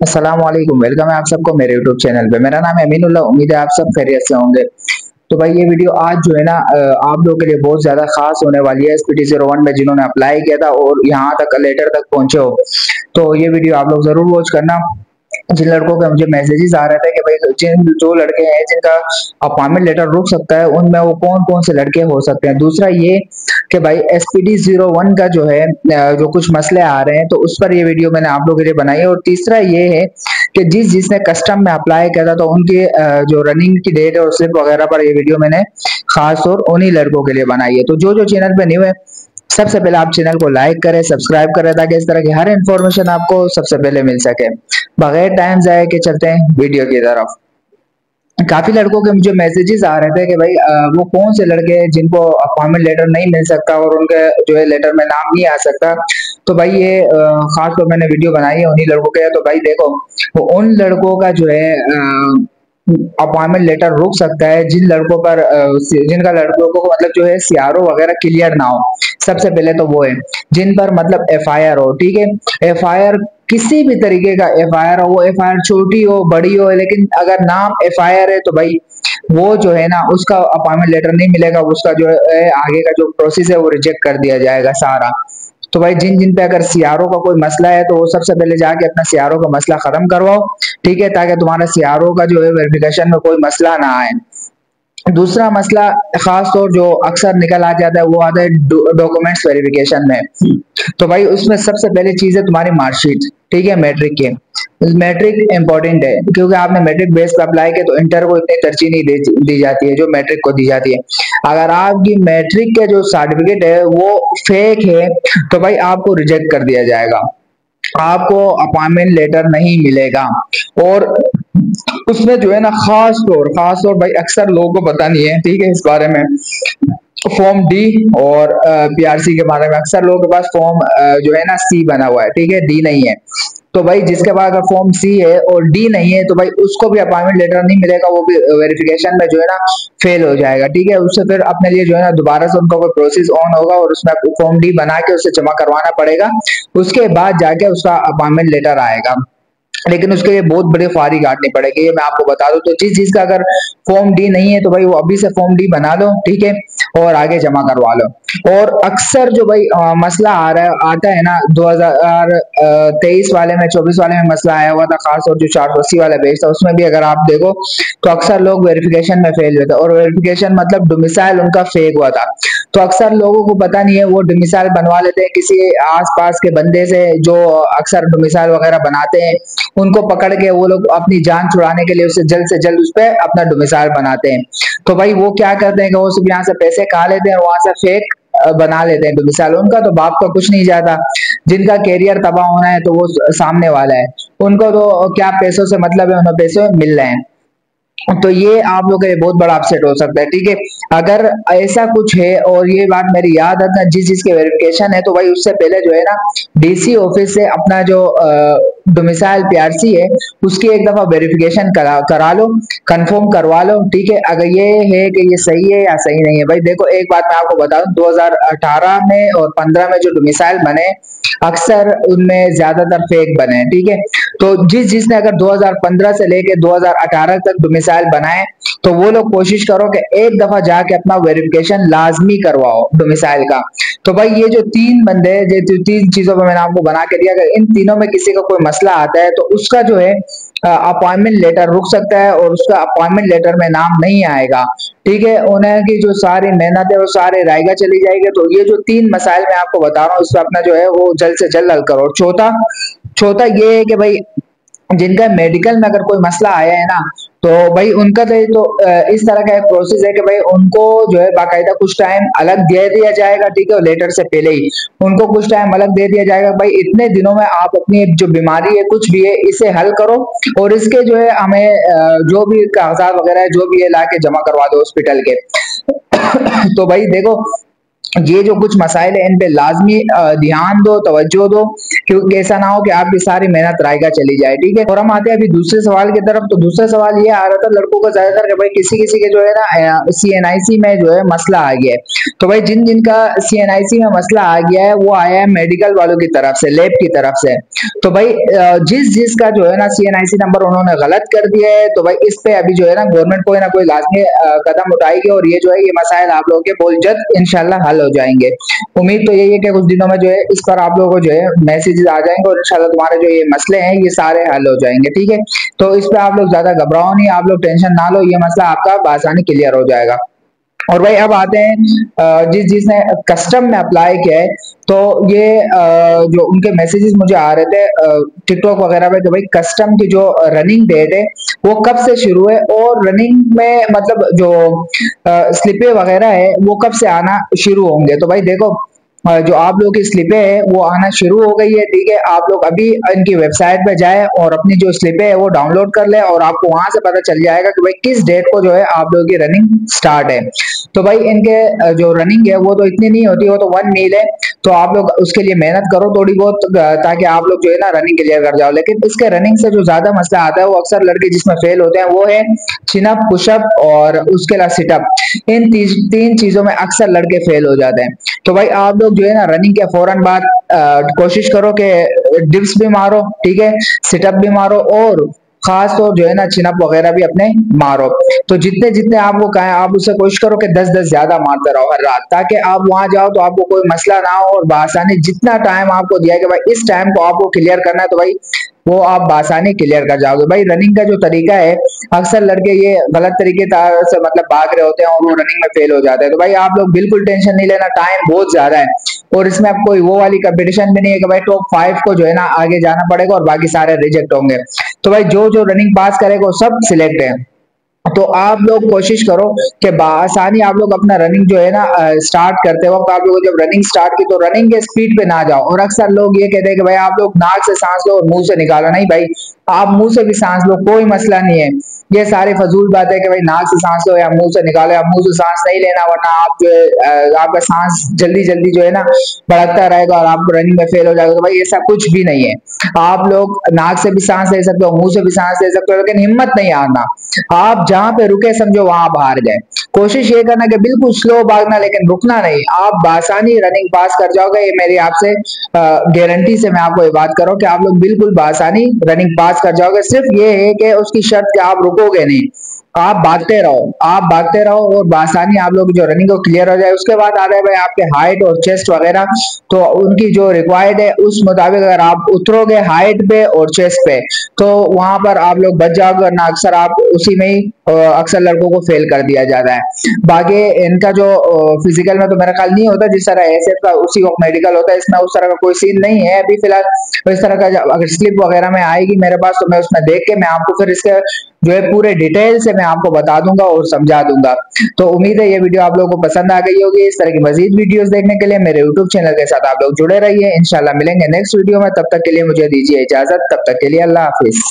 अस्सलाम वालेकुम, वेलकम है आप सबको मेरे यूट्यूब चैनल पे। मेरा नाम है अमीनुल्लाह। उम्मीद है आप सब खैरियत से होंगे। तो भाई ये वीडियो आज जो है ना आप लोगों के लिए बहुत ज्यादा खास होने वाली है। SPT01 में जिन्होंने अप्लाई किया था और यहाँ तक लेटर तक पहुंचे हो, तो ये वीडियो आप लोग जरूर वॉच करना। जिन लड़कों के मुझे मैसेजेस आ रहे थे कि भाई जिन जो लड़के हैं जिनका अपॉइंटमेंट लेटर रुक सकता है, उनमें वो कौन कौन से लड़के हो सकते हैं। दूसरा ये कि भाई SPD01 का जो है जो कुछ मसले आ रहे हैं, तो उस पर ये वीडियो मैंने आप लोगों के लिए बनाई है। और तीसरा ये है कि जिसने कस्टम में अप्लाई किया था, तो उनके जो रनिंग की डेट और स्लिप वगैरह पर ये वीडियो मैंने खास तौर उन्हीं लड़कों के लिए बनाई है। तो जो जो चैनल पे न्यू है, सबसे पहले आप चैनल को लाइक करें, सब्सक्राइब करें, ताकि इस तरह की हर इंफॉर्मेशन आपको सबसे पहले मिल सके। बगैर टाइम जाए के चलते हैं वीडियो की तरफ। काफी लड़कों के मुझे मैसेजेस आ रहे थे कि भाई वो कौन से लड़के हैं जिनको अपॉइंटमेंट लेटर नहीं मिल सकता और उनके जो है लेटर में नाम नहीं आ सकता। तो भाई ये खास तौर मैंने वीडियो बनाई है उन्हीं लड़कों के। तो भाई देखो, वो उन लड़कों का जो है अपॉइंटमेंट लेटर रुक सकता है जिन लड़कों पर जिनका लड़कों को मतलब जो है सीआरओ वगैरह क्लियर ना हो। सबसे पहले तो वो है जिन पर मतलब एफआईआर हो। ठीक है, एफआईआर किसी भी तरीके का एफआईआर हो, वो एफआईआर छोटी हो बड़ी हो, लेकिन अगर नाम एफआईआर है तो भाई वो जो है ना उसका अपॉइंटमेंट लेटर नहीं मिलेगा। उसका जो है आगे का जो प्रोसेस है वो रिजेक्ट कर दिया जाएगा सारा। तो भाई जिन जिन पे अगर सीआरओ का कोई मसला है, तो वो सबसे पहले जाके अपना सीआरओ का मसला खत्म करवाओ। ठीक है, ताकि तुम्हारा सीआरओ का जो है वेरिफिकेशन में कोई मसला ना आए। दूसरा मसला खास तौर जो अक्सर निकल आ जाता है, वो आता है डॉक्यूमेंट्स वेरिफिकेशन में। तो भाई उसमें सबसे पहली चीज है तुम्हारी मार्कशीट। ठीक है, मैट्रिक के मैट्रिक इंपॉर्टेंट है, क्योंकि आपने मैट्रिक बेस पर अप्लाई किया तो इंटर को इतनी तरजीह नहीं दी जाती है जो मैट्रिक को दी जाती है। अगर आपकी मैट्रिक के जो सर्टिफिकेट है वो फेक है, तो भाई आपको रिजेक्ट कर दिया जाएगा, आपको अपॉइंटमेंट लेटर नहीं मिलेगा। और उसमें जो है ना खास तौर भाई अक्सर लोगों को पता नहीं है, ठीक है, इस बारे में फॉर्म डी और पीआरसी के बारे में अक्सर लोगों के पास फॉर्म जो है ना सी बना हुआ है, ठीक है, डी नहीं है। तो भाई जिसके पास अगर फॉर्म सी है और डी नहीं है, तो भाई उसको भी अपॉइंटमेंट लेटर नहीं मिलेगा, वो भी वेरिफिकेशन में जो है ना फेल हो जाएगा। ठीक है, उससे फिर अपने लिए जो है ना दोबारा से उनका कोई प्रोसेस ऑन होगा और उसमें फॉर्म डी बना के उसे जमा करवाना पड़ेगा। उसके बाद जाके उसका अपॉइंटमेंट लेटर आएगा, लेकिन उसके लिए बहुत बड़ी ख्वारी काटनी पड़ेगी, ये मैं आपको बता दूं। तो जिस चीज का अगर फॉर्म डी नहीं है, तो भाई वो अभी से फॉर्म डी बना लो, ठीक है, और आगे जमा करवा लो। और अक्सर जो भाई मसला आ रहा है आता है ना 2023 वाले में, 24 वाले में मसला आया हुआ था, खास और जो 480 वाला पेज था उसमें भी अगर आप देखो तो अक्सर लोग वेरिफिकेशन में फेल हुए थे। और वेरिफिकेशन मतलब डोमिसाइल उनका फेक हुआ था। तो अक्सर लोगों को पता नहीं है, वो डोमिसाइल बनवा लेते हैं किसी आसपास के बंदे से जो अक्सर डोमिसाइल वगैरह बनाते हैं। उनको पकड़ के वो लोग अपनी जान छुड़ाने के लिए उससे जल्द से जल्द उस पर अपना डोमिसाइल बनाते हैं। तो भाई वो क्या करते हैं कि वो सिर्फ यहाँ से पैसे खा लेते हैं और वहां से फेक बना लेते हैं डोमिसाइल। उनका तो बाप का कुछ नहीं जाता, जिनका कैरियर तबाह होना है तो वो सामने वाला है, उनको तो क्या पैसों से मतलब है, उन्हें पैसे मिल रहे हैं। तो ये आप लोग के लिए बहुत बड़ा अपसेट हो सकता है। ठीक है, अगर ऐसा कुछ है और ये बात मेरी याद रखना, जिस चीज के वेरिफिकेशन है, तो भाई उससे पहले जो है ना डीसी ऑफिस से अपना जो डोमिसाइल पीआरसी है उसकी एक दफा वेरिफिकेशन करा लो, कंफर्म करवा लो। ठीक है, अगर ये है कि ये सही है या सही नहीं है। भाई देखो, एक बात मैं आपको बता दूं, 2018 में और 15 में जो डोमिसाइल बने अक्सर उनमें ज्यादातर फेक बने हैं। ठीक है, तो जिसने अगर 2015 से लेके 2018 तक डोमिसाइल बनाए, तो वो लोग कोशिश करो कि एक दफा जाके अपना वेरिफिकेशन लाजमी करवाओ डोमिसाइल का। तो भाई ये जो तीन बंदे जो तीन चीजों पर मैंने आपको बना के दिया, अगर इन तीनों में किसी का कोई मसला आता है, तो उसका जो है अपॉइंटमेंट लेटर रुक सकता है और उसका अपॉइंटमेंट लेटर में नाम नहीं आएगा। ठीक है, उन्हें की जो सारी मेहनत है वो सारे रायगा चली जाएगी। तो ये जो तीन मसाइल मैं आपको बता रहा हूँ, उसमें अपना जो है वो जल्द से जल्द हल करो। चौथा चौथा ये है कि भाई जिनका मेडिकल में अगर कोई मसला आया है ना, तो भाई उनका तो इस तरह का एक प्रोसेस है कि भाई उनको जो है बाकायदा कुछ टाइम अलग दे दिया जाएगा। ठीक है, लेटर से पहले ही उनको कुछ टाइम अलग दे दिया जाएगा। भाई इतने दिनों में आप अपनी जो बीमारी है कुछ भी है इसे हल करो, और इसके जो है हमें जो भी कागजात वगैरह है जो भी है ला के जमा करवा दो हॉस्पिटल के। तो भाई देखो, ये जो कुछ मसाइल है इन पे लाजमी ध्यान दो, तवज्जो दो, क्योंकि ऐसा ना हो कि आपकी सारी मेहनत रायगा चली जाए। ठीक है, और हम आते हैं अभी दूसरे सवाल की तरफ। तो दूसरा सवाल ये आ रहा था लड़कों को ज्यादातर कि भाई किसी किसी के जो है ना CNIC में जो है मसला आ गया है। तो भाई जिन जिनका CNIC में मसला आ गया है वो आया है मेडिकल वालों की तरफ से, लैब की तरफ से। तो भाई जिस जिसका जो है ना CNIC नंबर उन्होंने गलत कर दिया है, तो भाई इस पे अभी जो है ना गवर्नमेंट कोई ना कोई लाजमी कदम उठाएगी और ये जो है ये मसाइल आप लोगों के बहुत जल्द इंशाल्लाह हल हो जाएंगे। उम्मीद तो यही है कि कुछ दिनों में जो है इस पर आप लोगों को जो है मैसेजेस आ जाएंगे और इंशाल्लाह तुम्हारे जो ये मसले हैं ये सारे हल हो जाएंगे। ठीक है, तो इस पे आप लोग ज्यादा घबराओ नहीं, आप लोग टेंशन ना लो, ये मसला आपका बआसानी क्लियर हो जाएगा। और भाई अब आते हैं जिस जिसने कस्टम में अप्लाई किया है, तो ये जो उनके मैसेजेस मुझे आ रहे थे टिकटॉक वगैरह पे कि भाई कस्टम की जो रनिंग डेट है वो कब से शुरू है और रनिंग में मतलब जो स्लिपे वगैरह है वो कब से आना शुरू होंगे। तो भाई देखो जो आप लोगों की स्लिपें है वो आना शुरू हो गई है। ठीक है, आप लोग अभी इनकी वेबसाइट पे जाए और अपनी जो स्लिपें है वो डाउनलोड कर ले और आपको वहां से पता चल जाएगा कि भाई किस डेट को जो है आप लोगों की रनिंग स्टार्ट है। तो भाई इनके जो रनिंग है वो तो इतनी नहीं होती, वो तो 1 मील है। तो आप लोग उसके लिए मेहनत करो थोड़ी बहुत ताकि आप लोग जो है ना रनिंग क्लियर कर जाओ। लेकिन इसके रनिंग से जो ज्यादा मसला आता है वो अक्सर लड़के जिसमें फेल होते हैं वो है चिनअप, पुशअप और उसके अलावा सिटअप। इन तीन चीजों में अक्सर लड़के फेल हो जाते हैं। तो भाई आप लोग जो है ना रनिंग के फौरन बाद कोशिश करो कि डिप्स भी मारो, ठीक है, सिटअप भी मारो और खास तो जो है ना चिनअप वगैरह भी अपने मारो। तो जितने जितने आपको कहें आप उससे कोशिश करो कि 10-10 ज्यादा मारते रहो हर रात, ताकि आप वहां जाओ तो आपको कोई मसला ना हो और बआसानी जितना टाइम आपको दिया कि भाई इस टाइम को आपको क्लियर करना है तो भाई वो आप बआसानी क्लियर कर जाओगे। भाई रनिंग का जो तरीका है अक्सर लड़के ये गलत तरीके से मतलब भाग रहे होते हैं और वो रनिंग में फेल हो जाते हैं। तो भाई आप लोग बिल्कुल टेंशन नहीं लेना, टाइम बहुत ज्यादा है और इसमें अब कोई वो वाली कंपटीशन भी नहीं है कि भाई टॉप 5 को जो है ना आगे जाना पड़ेगा और बाकी सारे रिजेक्ट होंगे। तो भाई जो जो रनिंग पास करेगा वो सब सिलेक्ट है। तो आप लोग कोशिश करो कि बआसानी आप लोग अपना रनिंग जो है ना स्टार्ट करते वक्त आप लोग जब रनिंग स्टार्ट की तो रनिंग के स्पीड पे ना जाओ। और अक्सर लोग ये कहते हैं कि भाई आप लोग नाक से सांस लो और मुंह से निकालो। नहीं भाई, आप मुंह से भी सांस लो, कोई मसला नहीं है। ये सारी फजूल बात है कि भाई नाक से सांस लो या मुंह से निकालो, या मुंह से सांस नहीं लेना वरना आप जो है आपका सांस जल्दी जल्दी जो है ना बढ़ता रहेगा और आप रनिंग में फेल हो जाएगा। तो भाई ऐसा कुछ भी नहीं है। आप लोग नाक से भी सांस ले सकते हो, मुंह से भी सांस ले सकते हो, लेकिन हिम्मत नहीं हारना। आप जहां पे रुके समझो वहां आप हार गए। कोशिश ये करना कि बिल्कुल स्लो भागना, लेकिन रुकना नहीं। आप बआसानी रनिंग पास कर जाओगे, ये मेरी आपसे गारंटी से मैं आपको ये बात कर रहा हूँ कि आप लोग बिल्कुल बआसानी रनिंग पास कर जाओगे। सिर्फ ये है कि उसकी शर्त कि आप रुकोगे नहीं, आप भागते रहो, आप भागते रहो और बआसानी आप लोग जो रनिंग को क्लियर हो जाए। उसके बाद आ रहे भाई आपके हाइट और चेस्ट वगैरह, तो उनकी जो रिक्वायर्ड है उस मुताबिक अगर आप उतरोगे हाइट पे और चेस्ट पे तो वहां पर आप लोग बच जाओगे, वरना अक्सर आप उसी में ही अक्सर लड़कों को फेल कर दिया जाता है। बाकी इनका जो फिजिकल में तो मेरा ख्याल नहीं होता जिस तरह एसएफ का उसी वक्त मेडिकल होता है, इसमें उस तरह का कोई सीन नहीं है अभी फिलहाल। तो इस तरह का अगर स्लिप वगैरह में आएगी मेरे पास तो मैं उसमें देख के मैं आपको फिर इसके जो है पूरे डिटेल से मैं आपको बता दूंगा और समझा दूंगा। तो उम्मीद है ये वीडियो आप लोगों को पसंद आ गई होगी। इस तरह की मजीद वीडियोस देखने के लिए मेरे यूट्यूब चैनल के साथ आप लोग जुड़े रहिए। इंशाल्लाह मिलेंगे नेक्स्ट वीडियो में, तब तक के लिए मुझे दीजिए इजाजत, तब तक के लिए अल्लाह हाफिज।